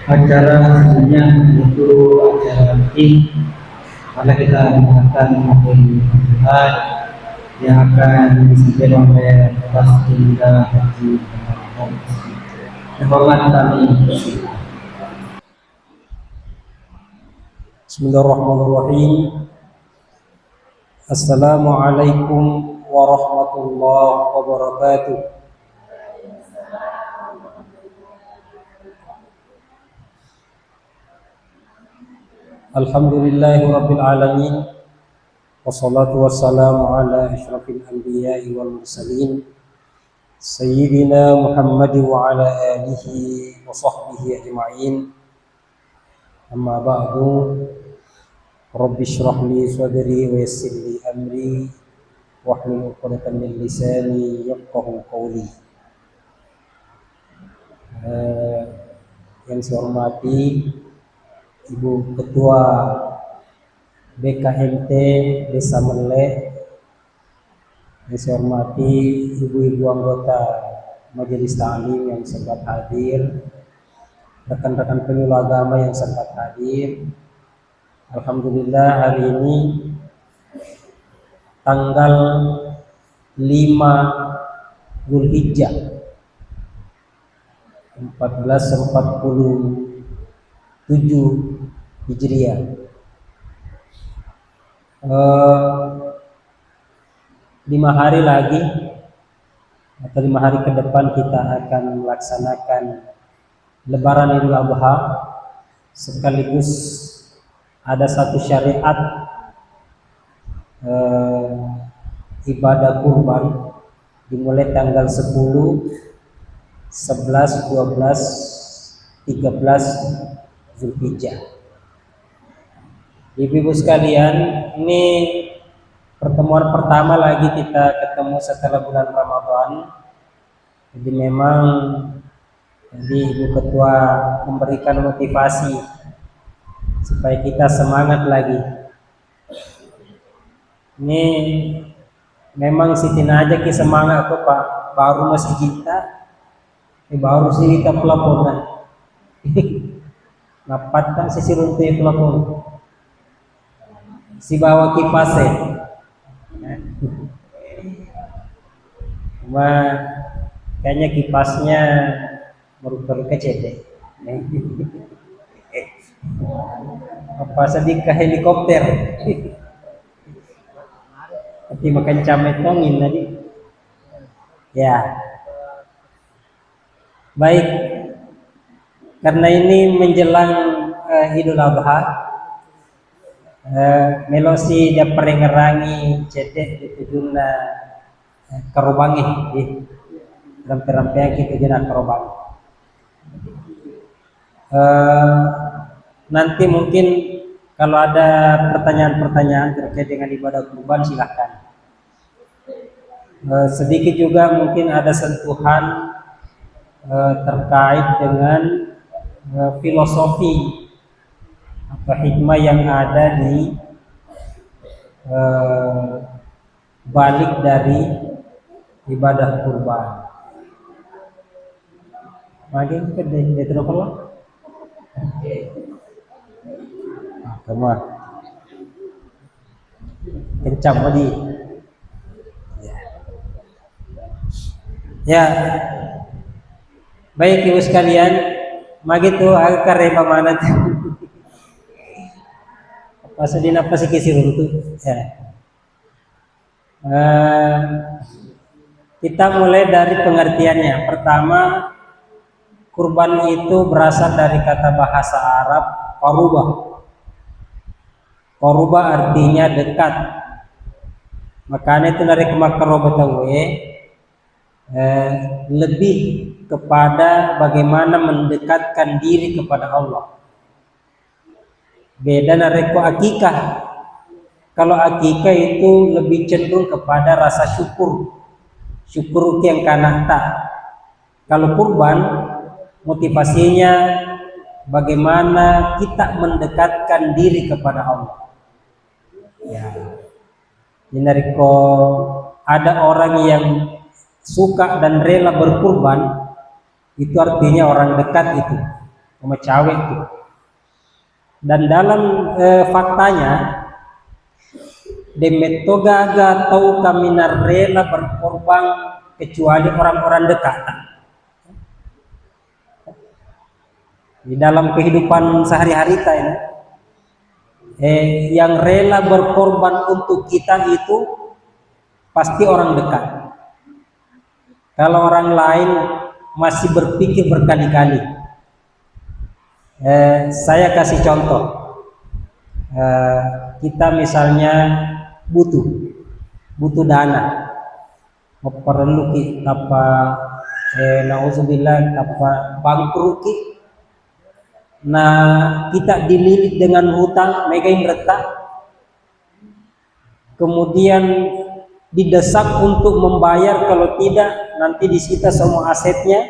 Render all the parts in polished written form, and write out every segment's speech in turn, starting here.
acara sebenarnya itu acara meeting karena kita menggunakan mobil Tuhan yang akan disampaikan oleh Bapak Dinda Haji Muhammad. Hormat kami. Bismillahirrahmanirrahim. Assalamualaikum warahmatullahi wabarakatuh. Alhamdulillahi rabbil alamin. Wassalatu wassalamu ala asyrafil anbiya'i wal mursalin Sayyidina Muhammad wa ala alihi wa sahbihi ajma'in. Amma ba'du. Rabbi shrah li sadri wa yassir li amri wahlul 'uqdatam min lisani yafqahu qawli. Yang saya hormati Ibu Ketua BKMT Desa Mele, yang saya hormati ibu-ibu anggota Majelis Ta'lim yang sempat hadir, rekan-rekan penyuluh agama yang sempat hadir. Alhamdulillah hari ini tanggal 5 Zulhijjah 1447 Hijriah. 5 hari lagi atau 5 hari ke depan kita akan melaksanakan Lebaran Idul Adha, sekaligus ada satu syariat ibadah kurban dimulai tanggal 10, 11, 12, 13 Zulhijjah. Ibu-ibu sekalian, ini pertemuan pertama lagi kita ketemu setelah bulan Ramadan. Jadi memang Ibu Ketua memberikan motivasi supaya kita semangat lagi. Ini memang Siti Najah ki semangat kok Pak, baru masih kita, baru sih kita pelaporan. Napat kan sisi runtuh pelapon. Si bawa kipasnya, cuma kayaknya kipasnya merupakan kecede. Apa sedih ke helikopter? Tapi makan camet angin tadi. Ya, baik. Karena ini menjelang Idul Adha. Melosi dia perengerangi cedek di tujuna kerobangi di rampe-rampean kita tujuna kerobangi. Nanti mungkin kalau ada pertanyaan-pertanyaan terkait dengan ibadah kurban silahkan. Sedikit juga mungkin ada sentuhan terkait dengan filosofi apa hikmah yang ada di balik dari ibadah kurban. Makin kedai dia terus apa? Kamu kencang tadi. Ya. Baik ibu sekalian, magi tu akar rema mana tu? Pasal di napa sih kisi runtuh? Ya. Kita mulai dari pengertiannya. Pertama, kurban itu berasal dari kata bahasa Arab qaruba. Qaruba artinya dekat. Makanya itu dari kemakrobah tawe lebih kepada bagaimana mendekatkan diri kepada Allah. Beda nareko akikah. Kalau akikah itu lebih cenderung kepada rasa syukur. Syukur yang kanata. Kalau kurban motivasinya bagaimana kita mendekatkan diri kepada Allah. Ya. Nareko ada orang yang suka dan rela berkurban, itu artinya orang dekat itu. cawe itu. Dan dalam faktanya demetoga ga tau kami rela berkorban kecuali orang-orang dekat. Di dalam kehidupan sehari-hari ini, yang rela berkorban untuk kita itu pasti orang dekat. Kalau orang lain masih berpikir berkali-kali. Saya kasih contoh. Kita misalnya butuh dana, perlu kita nauzubillah bangkrut. Nah, kita dililit dengan hutang, mega retak, kemudian didesak untuk membayar, kalau tidak nanti disita semua asetnya,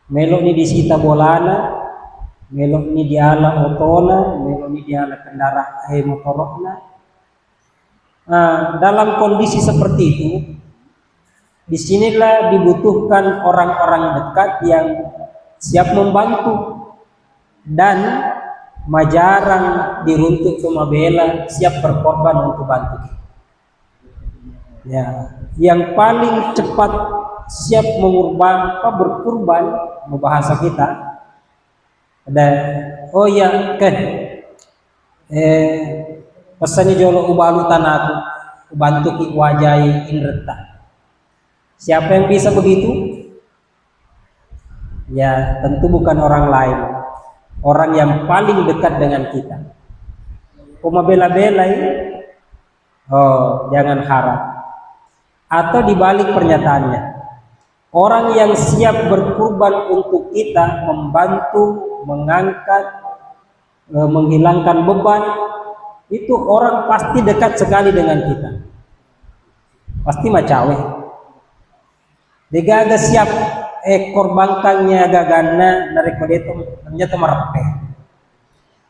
melok ini disita bolana, melok ini diala otona, melok ini diala kendaraan motorokna. Nah, dalam kondisi seperti itu, disinilah dibutuhkan orang-orang dekat yang siap membantu dan majarang diruntuk kumabela, siap berkorban untuk bantu. Ya, yang paling cepat siap berkurban, bahasa kita. Dan oh ya kan, pesannya jolo ubalu tanahku, bantu ki wajai inreta. Siapa yang bisa begitu? Ya tentu bukan orang lain, orang yang paling dekat dengan kita. Kuma bela-bela ini, oh jangan harap. Atau dibalik pernyataannya, orang yang siap berkorban untuk kita, membantu, mengangkat, menghilangkan beban, itu orang pasti dekat sekali dengan kita. Pasti macawe. Dia agak siap korbankannya gagana dari kodeto ternyata merape.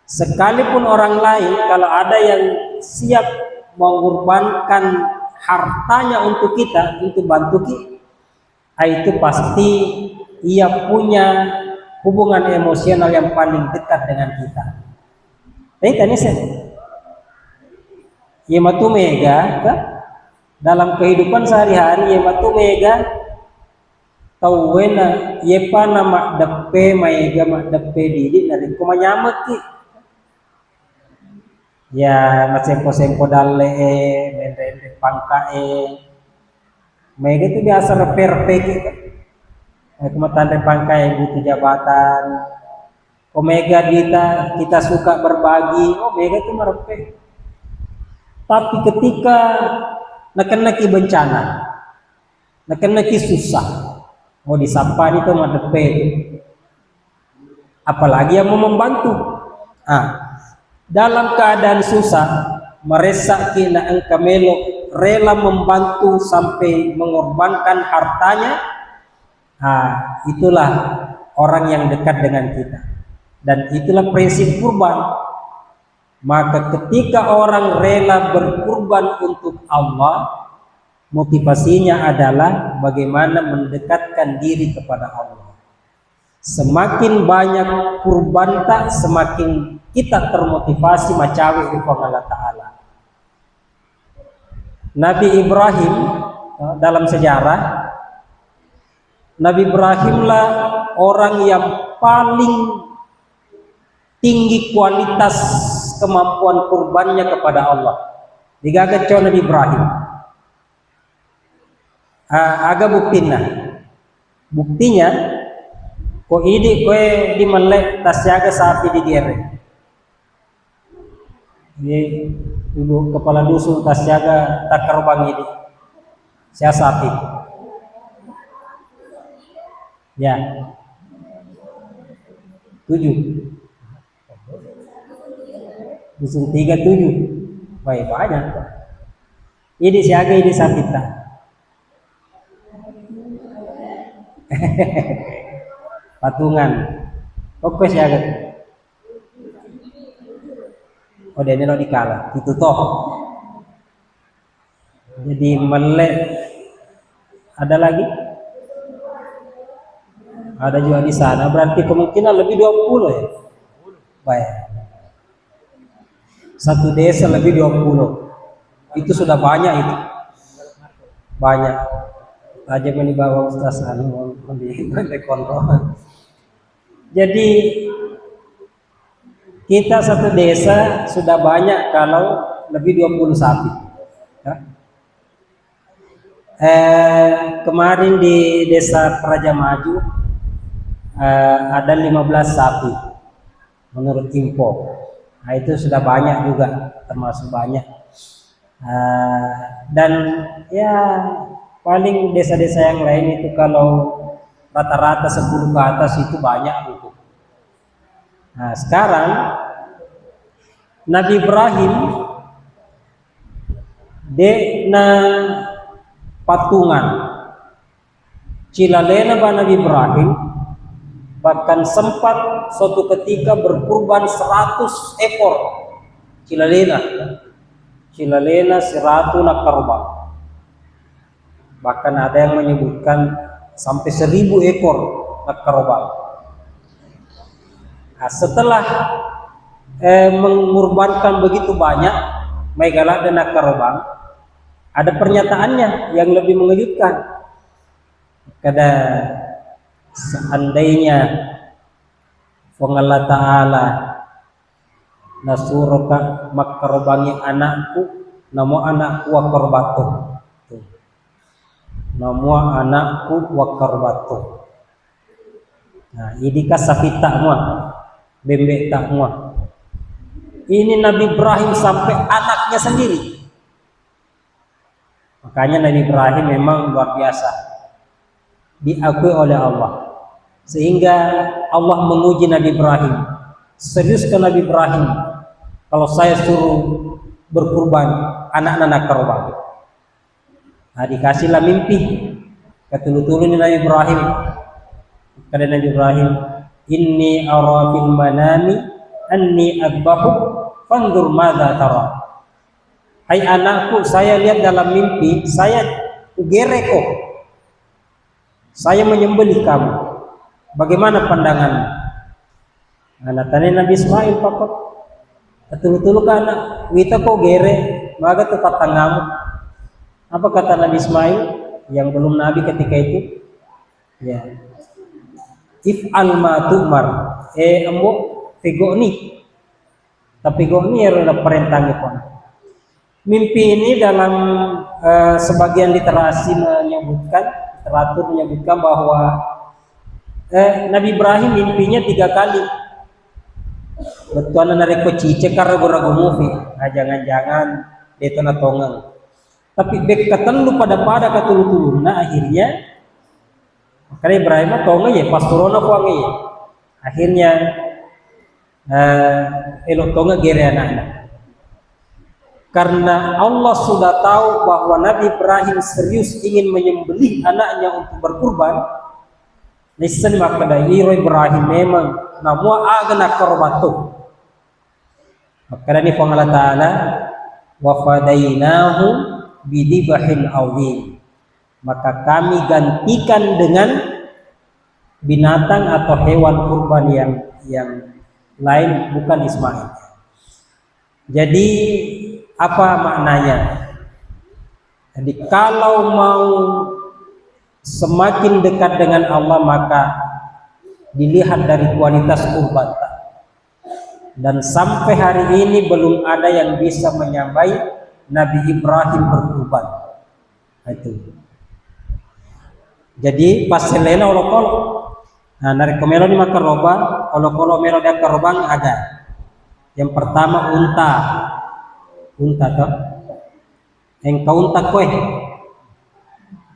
Sekalipun orang lain, kalau ada yang siap mengorbankan hartanya untuk kita, untuk bantu kita, itu pasti ia punya hubungan emosional yang paling dekat dengan kita. Tapi tadi yematu mega dalam kehidupan sehari-hari, yematu mega tauwena yepa nama depe mega mak depe didi dari kumanyamet ki. Ya sempo-sempo dalle mende pangkae mega itu biasa repe-repe gitu. Kematan pangkae butuh jabatan. Omega kita suka berbagi, mega itu merepe. Tapi ketika nak-naki bencana, nak-naki susah, mau disapa itu mah depe. Apalagi yang mau membantu. Dalam keadaan susah, meresak kina engka melo rela membantu sampai mengorbankan hartanya. Itulah orang yang dekat dengan kita, dan itulah prinsip kurban. Maka ketika orang rela berkurban untuk Allah, motivasinya adalah bagaimana mendekatkan diri kepada Allah. Semakin banyak kurban tak, semakin kita termotivasi macawi kepada Allah Ta'ala. Nabi Ibrahim dalam sejarah, Nabi Ibrahimlah orang yang paling tinggi kualitas kemampuan kurbannya kepada Allah. Digagat Nabi Ibrahim. Aga buktinya ko idi koe di melek tasyaga sapi di gere. Ibu kepala dusun tasyaga takar bang ini. Sia sapi. Ya. 7. Dusun 37. Baik banyak. Ini siaga ini sapi tak. Patungan. Oke siaga. Oh dia lo dikala. Itu toh. Jadi melek. Ada lagi? Ada juga di sana, berarti kemungkinan lebih 20 ya. Baik. Satu desa lebih 20. Itu sudah banyak itu. Banyak. Aja ini bawa Ustaz Anu di kontrol. Jadi kita satu desa sudah banyak kalau lebih 20 sapi. Ya. Kemarin di desa Praja Maju ada 15 sapi menurut info. Nah, itu sudah banyak juga, termasuk banyak. Dan ya paling desa-desa yang lain itu kalau rata-rata 10 ke atas itu banyak gitu. Nah, sekarang Nabi Ibrahim na patungan cilalena ba Nabi Ibrahim bahkan sempat suatu ketika berkurban 100 ekor cilalena 100 korban, bahkan ada yang menyebutkan sampai 1000 ekor korban. Nah, setelah mengorbankan begitu banyak Megala dan korban, ada pernyataannya yang lebih mengejutkan. Kada seandainya Allah Ta'ala nasuruka makkorbangi anakku namo anakku wa korbatu, namo anakku wa korbatu. Nah, ini kasafita muah bembek tak muah. Ini Nabi Ibrahim sampai anaknya sendiri. Makanya Nabi Ibrahim memang luar biasa, diakui oleh Allah, sehingga Allah menguji Nabi Ibrahim. Serius ke Nabi Ibrahim kalau saya suruh berkurban anak-anak korban? Nah, dikasihlah mimpi ketulu-tulu Nabi Ibrahim. Kata Nabi Ibrahim, inni ara fil manami anni adbahu fandur madza tara. Hai anakku, saya lihat dalam mimpi saya ugereko, saya menyembelih kamu. Bagaimana pandanganmu? Anak tanya Nabi Ismail, papa betul-betul kan anak wita kau gere maka tepat tangamu. Apa kata Nabi Ismail yang belum Nabi ketika itu? Ya, if alma tumar embok figoni, tapi goni adalah perintahnya pun. Mimpi ini dalam sebagian literasi literatur menyebutkan bahwa Nabi Ibrahim mimpinya 3 kali. Betuan nari kocice karena ragu mufi. Nah, jangan-jangan itu natongang. Tapi bekatan lu pada ketulu-tulu. Nah, akhirnya karena Ibrahim tongang ya pasturona kuangi ya. Akhirnya elok tongang gere anak-anak. Karena Allah sudah tahu bahwa Nabi Ibrahim serius ingin menyembelih anaknya untuk berkurban. Nisan maka dari Ibrahim memang namua agna korbatu. Maka ini Allah Ta'ala wa fadainahu bidibahin awim. Maka kami gantikan dengan binatang atau hewan kurban yang lain bukan Ismail. Jadi apa maknanya? Jadi kalau mau semakin dekat dengan Allah maka dilihat dari kualitas kurban. Dan sampai hari ini belum ada yang bisa menyamai Nabi Ibrahim berkurban. Itu. Jadi pas selena olok-olok. Nah, narik komelo ni makan roba, olok-olok melo dia korban ada. Yang pertama unta toh. Engkau unta kue.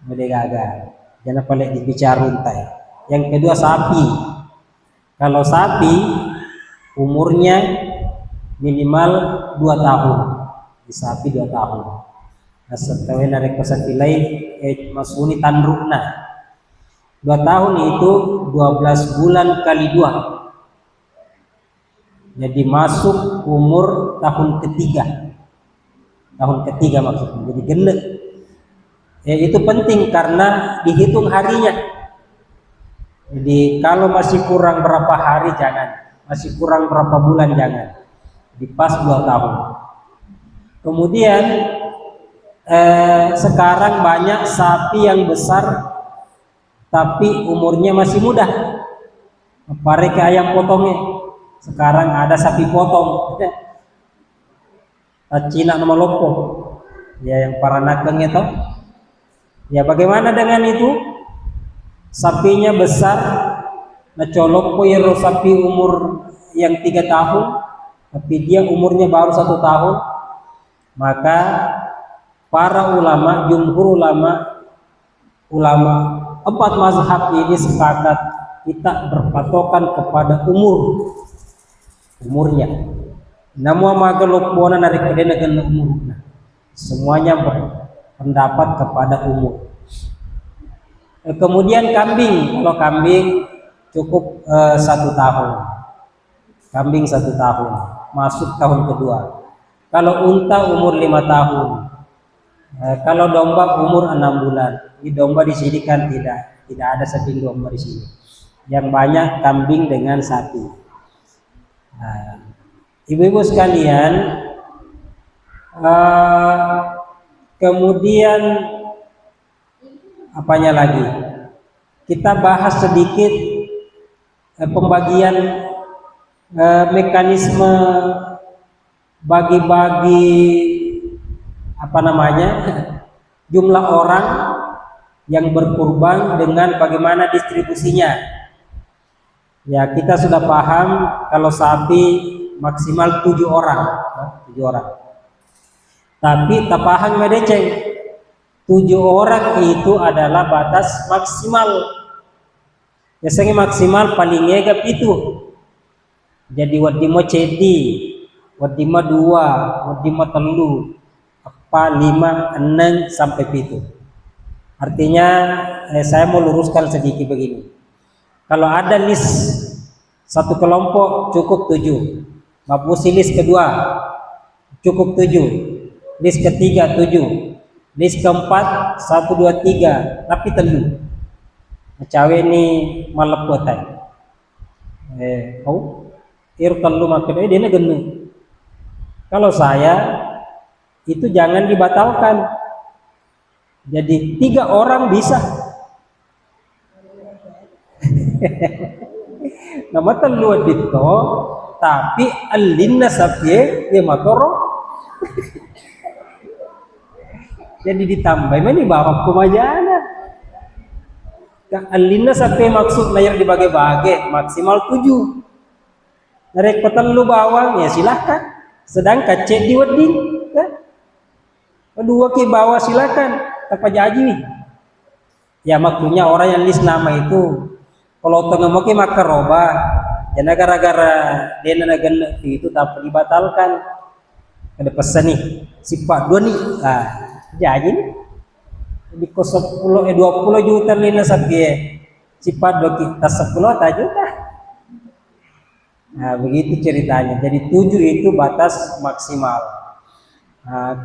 Mede gagal. Jangan pelik dibicara unta ya. Yang kedua sapi. Kalau sapi umurnya minimal 2 tahun. Di sapi 2 tahun. Nah, setelah narik pesatilai masuni tandrukna. 2 tahun itu 12 bulan kali 2. Jadi masuk umur tahun ketiga. Tahun ketiga maksudnya. Jadi genep. Itu penting karena dihitung harinya. Jadi kalau masih kurang berapa hari jangan, masih kurang berapa bulan jangan. Di pas 2 tahun. Kemudian sekarang banyak sapi yang besar tapi umurnya masih muda. Pare ke ayam potongnya. Sekarang ada sapi potong. Cina nama lopo. Ya yang para nakeng itu. Ya bagaimana dengan itu? Sapinya besar, nacolok po yero sapi umur yang 3 tahun, tapi dia umurnya baru 1 tahun, maka para ulama, jumhur ulama 4 mazhab ini sepakat kita berpatokan kepada umurnya. Namun magelokbona narik kedena dengan umur. Semuanya berpendapat kepada umur. Kemudian kambing, kalau kambing cukup 1 tahun. Kambing 1 tahun, masuk tahun kedua. Kalau unta umur 5 tahun. Kalau domba umur 6 bulan. Ini domba di sini kan tidak ada sapi domba di sini. Yang banyak kambing dengan sapi. Ibu-ibu sekalian, kemudian apanya lagi? Kita bahas sedikit pembagian mekanisme bagi-bagi jumlah orang yang berkurban dengan bagaimana distribusinya. Ya, kita sudah paham kalau sapi maksimal 7 orang. Tapi tak paham medeceng. 7 orang itu adalah batas maksimal. Biasanya maksimal paling egap itu. Jadi wadimo cedi, wadimo 2, wadimo 3, 4, 5, 6 sampai 7. Artinya saya mau luruskan sedikit begini. Kalau ada list satu kelompok cukup 7. Bapusi list kedua cukup 7. List ketiga 7. List keempat 1, 2, 3 tapi 3. Cawe ni malepotai. Ir 3 maksudnya dia genu. Kalau saya itu jangan dibatalkan. Jadi 3 orang bisa. Nama 3 dito tapi alinna sapye ya matoro. Jadi ditambah ini bawa kumajana. Alinna sapye maksud layar dibagi-bagi maksimal 7. Narek petelu bawang ya silahkan. Sedangkan cek di wedin kan? Kedua ke bawah silakan. Tanpa jaji. Ya maksudnya orang yang list nama itu kalau tengah mau ke maka roba. Karena gara-gara dia naga itu tanpa dibatalkan. Ada pesan nih, sifat 2 nih. Jadi nih. Di 20 juta lina sapi sifat 2 kita 10 tak juta. Nah, begitu ceritanya. Jadi 7 itu batas maksimal.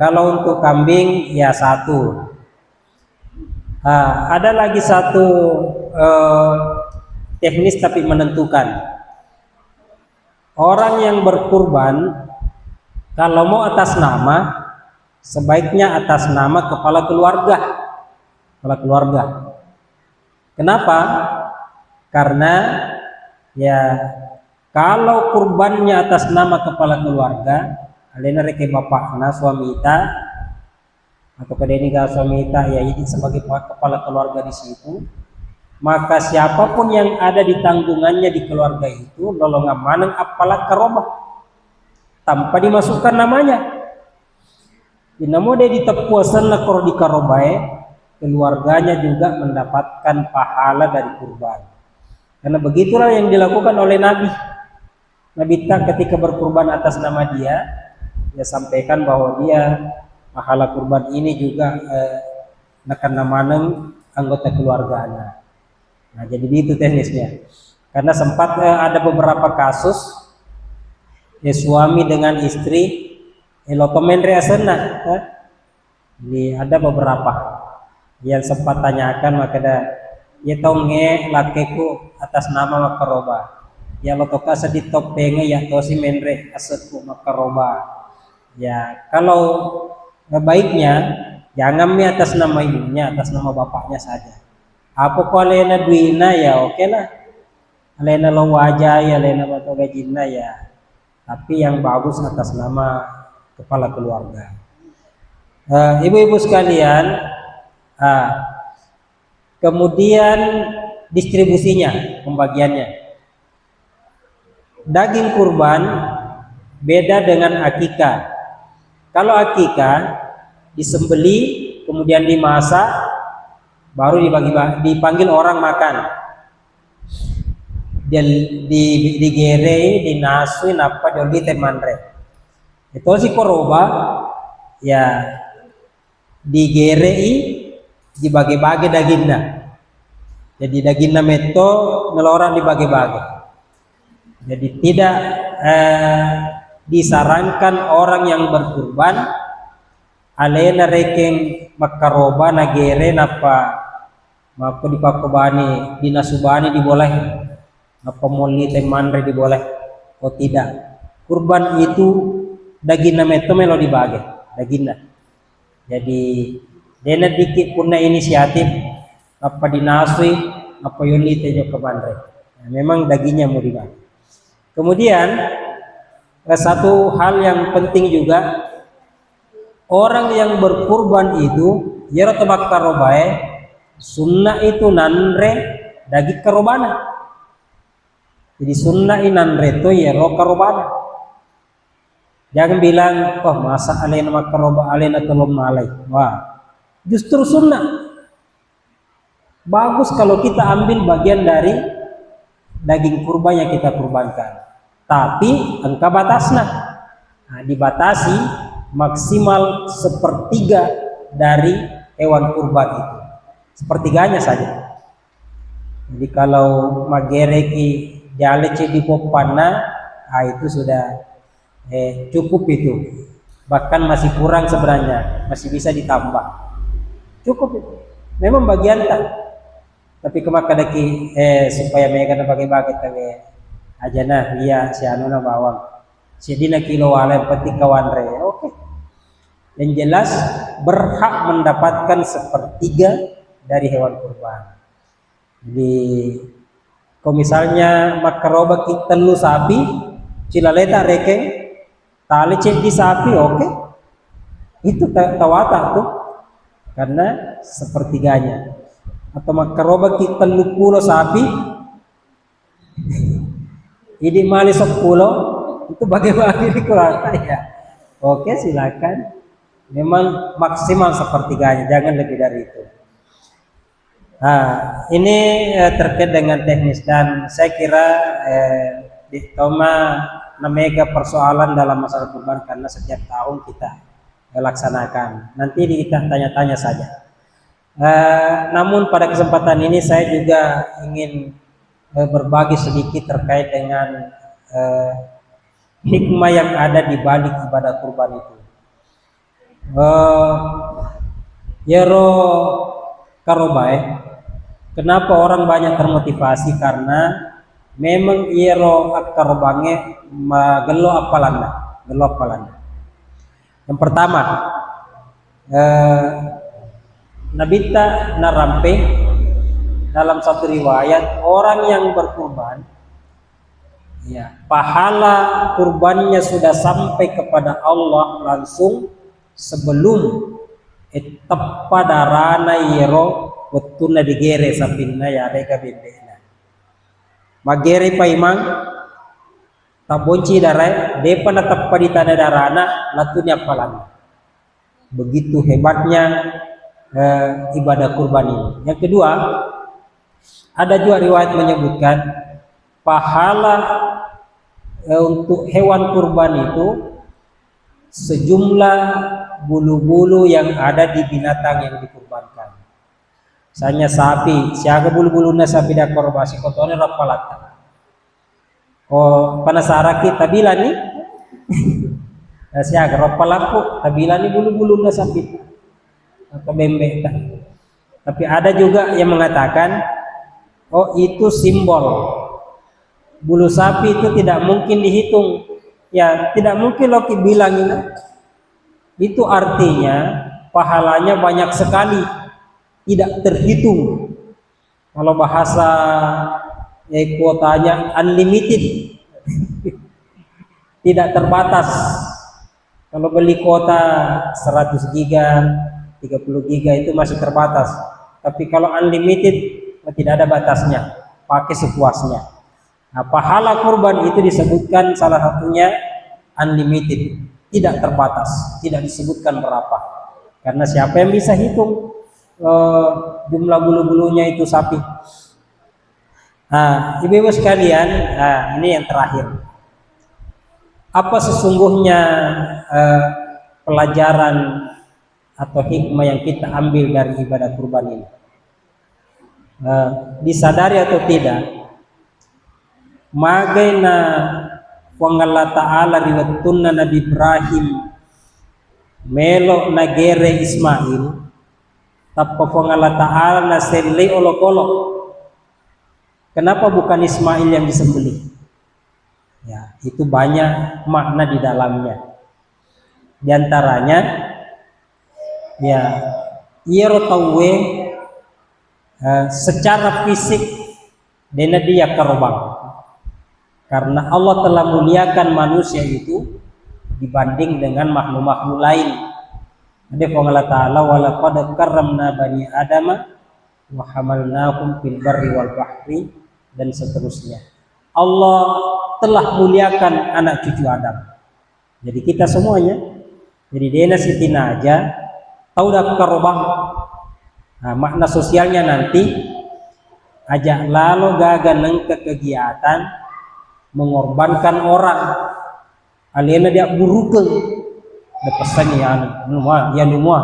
Kalau untuk kambing ya 1. Ada lagi satu teknis tapi menentukan. Orang yang berkurban kalau mau atas nama sebaiknya atas nama kepala keluarga. Kenapa? Karena ya kalau kurbannya atas nama kepala keluarga, alena reke bapakna suamita atau kedenika suamita ya ini sebagai kepala keluarga di situ, maka siapapun yang ada di tanggungannya di keluarga itu lolongan maneng apalah karomah tanpa dimasukkan namanya. Dinamo dia ditepuasan na koro di karobae, keluarganya juga mendapatkan pahala dari kurban. Karena begitulah yang dilakukan oleh Nabi. Nabi ketika berkurban atas nama dia sampaikan bahwa dia pahala kurban ini juga nekan namaneng anggota keluarganya. Nah, jadi itu teknisnya. Karena sempat ada beberapa kasus suami dengan istri lotomenre asena. Jadi ada beberapa yang sempat tanyakan maka ya tonge lakeku atas nama makaroba. Ya lo toka sedih topenge ya tosi menre asetku makaroba. Ya kalau baiknya jangan mi atas nama ibunya, atas nama bapaknya saja. Apa kok alena duina ya oke lah. Alena lo wajah ya, alena batu gajina ya. Tapi yang bagus atas nama kepala keluarga. Ibu-ibu sekalian, kemudian distribusinya, pembagiannya. Daging kurban beda dengan akikah. Kalau akikah disembeli, kemudian dimasak, baru dipanggil orang makan. Dia digere, dinasuin apa joli temanre. Itu si koroba ya digerei dibagi-bagi dagingnya. Jadi dagingnya meto ngelorang dibagi-bagi. Jadi tidak disarankan orang yang berkurban alena rekeng makaroba nagere napa maka dipakobani dinasubani diboleh apa moli temanre diboleh. Oh tidak, kurban itu dagingnya meto melo dibagi dagingnya. Jadi dena dikit punna inisiatif apa dinasui apa yoni tejo kemanre. Nah, memang dagingnya mau dibagi. Kemudian satu hal yang penting juga, orang yang berkurban itu yara tebak karobae sunnah itu nanre daging karobana. Jadi sunnah inanre itu yara karobana. Jangan bilang, oh masa alena makaroba alena telum malai. Wah, justru sunnah. Bagus kalau kita ambil bagian dari daging kurban yang kita kurbankan. Tapi angka batasnya, nah, dibatasi maksimal 1/3 dari hewan kurban itu, 1/3-nya saja. Jadi kalau magereki jalece di popana, itu sudah cukup itu. Bahkan masih kurang sebenarnya, masih bisa ditambah. Cukup itu. Memang bagian tak. Tapi kemakadaki supaya mereka bagi-bagi tenge aja nah iya si anu na bawang si dina kilo wala penting kawan re oke. Dan jelas berhak mendapatkan 1/3 dari hewan kurban. Jadi kalau misalnya makaroba kita telu sapi cilaleta rekeng tali cek di sapi oke. Itu tawata tuh karena 1/3-nya. Atau makaroba kita telu pulo sapi ini mali 10 itu bagi-bagi di keluarga ya. Oke silakan. Memang maksimal 1/3-nya, jangan lebih dari itu. Nah, ini terkait dengan teknis dan saya kira di Toma namanya persoalan dalam masalah kurban karena setiap tahun kita laksanakan. Nanti kita tanya-tanya saja. Namun pada kesempatan ini saya juga ingin berbagi sedikit terkait dengan hikmah yang ada di balik ibadah kurban itu. Yero karobae, kenapa orang banyak termotivasi karena memang yero karobange gelo apalanda. Yang pertama, nabita narampe dalam satu riwayat orang yang berkurban ya pahala kurbannya sudah sampai kepada Allah langsung sebelum tepadarana yero wetuna digere sampingna ya reka bebena magere paimang tabonci darai depa na teppa di tanah darana latunya palang. Begitu hebatnya ibadah kurban ini. Yang kedua, ada juga riwayat menyebutkan pahala untuk hewan kurban itu sejumlah bulu-bulu yang ada di binatang yang dikurbankan. Misalnya sapi, siaga bulu-bulunya sapi dah korbasi kotone rapalata. Oh, panasara kita bila nih, siaga rapalaku, tabila nih bulu-bulunya sapi atau bembek. Tapi ada juga yang mengatakan Oh, itu simbol. Bulu sapi itu tidak mungkin dihitung. Ya, tidak mungkin Loki bilang ini. Itu artinya pahalanya banyak sekali, tidak terhitung. Kalau bahasa kuotanya unlimited, tidak terbatas. Kalau beli kuota 100 giga, 30 giga itu masih terbatas. Tapi kalau unlimited tidak ada batasnya, pakai sepuasnya. Nah, pahala kurban itu disebutkan salah satunya unlimited, tidak terbatas, tidak disebutkan berapa. Karena siapa yang bisa hitung jumlah bulu-bulunya itu sapi? Nah, ibu-ibu sekalian, ini yang terakhir. Apa sesungguhnya pelajaran atau hikmah yang kita ambil dari ibadah kurban ini? Disadari atau tidak, magaina Allah Ta'ala riwattunna Nabi Ibrahim melo nagere Ismail tappa Allah Ta'ala naseli olok-olok. Kenapa bukan Ismail yang disembelih? Ya, itu banyak makna di dalamnya. Di antaranya, ya, tawe secara fisik dena dia kerobang. Karena Allah telah muliakan manusia itu dibanding dengan makhluk-makhluk lain. Ada Allah Ta'ala walaqad karramna bani adama wa hamalnakum fil barri wal bahri, dan seterusnya. Allah telah muliakan anak cucu Adam. Jadi kita semuanya. Jadi dena sitina aja tahu dah karobang. Nah, makna sosialnya nanti ajak lalu gaganeng ke kegiatan mengorbankan orang. Aliena dia burukeun. Da pesan ya numah, ya numah.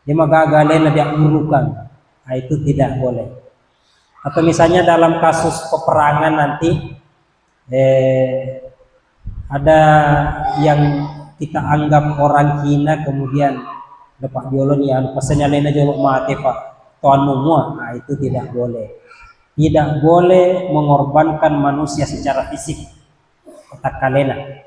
Dia magagalena dia burukan. Nah, itu tidak boleh. Atau misalnya dalam kasus peperangan nanti ada yang kita anggap orang hina kemudian dapat jolon yang pesannya lain aja mati pak tuan semua. Nah, itu tidak boleh. Tidak boleh mengorbankan manusia secara fisik. Kata kalena.